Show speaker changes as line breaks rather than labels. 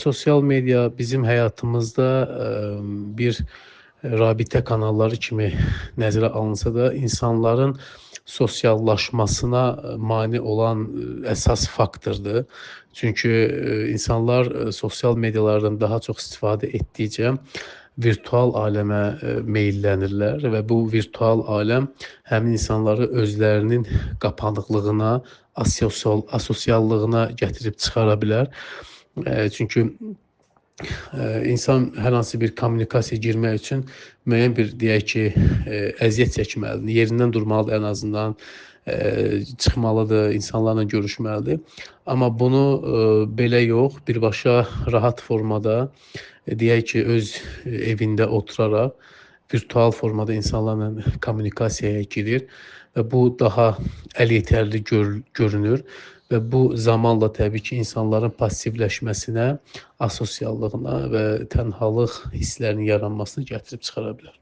Sosial medya bizim həyatımızda bir rabitə kanalları kimi nəzərə alınsa da, insanların sosiallaşmasına mane olan əsas faktordur. Çünki insanlar sosial medialardan daha çox istifadə etdikcə virtual aləmə meyllənirlər və bu virtual aləm həmin insanları özlərinin qapanıqlığına, asosiallığına gətirib çıxara bilər. Çünki insan hər hansı bir kommunikasiyaya girmək üçün müəyyən bir, deyək ki, əziyyət çəkməlidir, yerindən durmalıdır ən azından, çıxmalıdır, insanlarla görüşməlidir. Amma bunu belə yox, birbaşa rahat formada, deyək ki, öz evində oturaraq virtual formada insanlarla kommunikasiyaya girir və bu daha əleyhterli görünür və bu zamanla təbii ki, insanların passivləşməsinə, asosiallığına və tənhalıq hisslərinin yaranmasına gətirib çıxara bilər.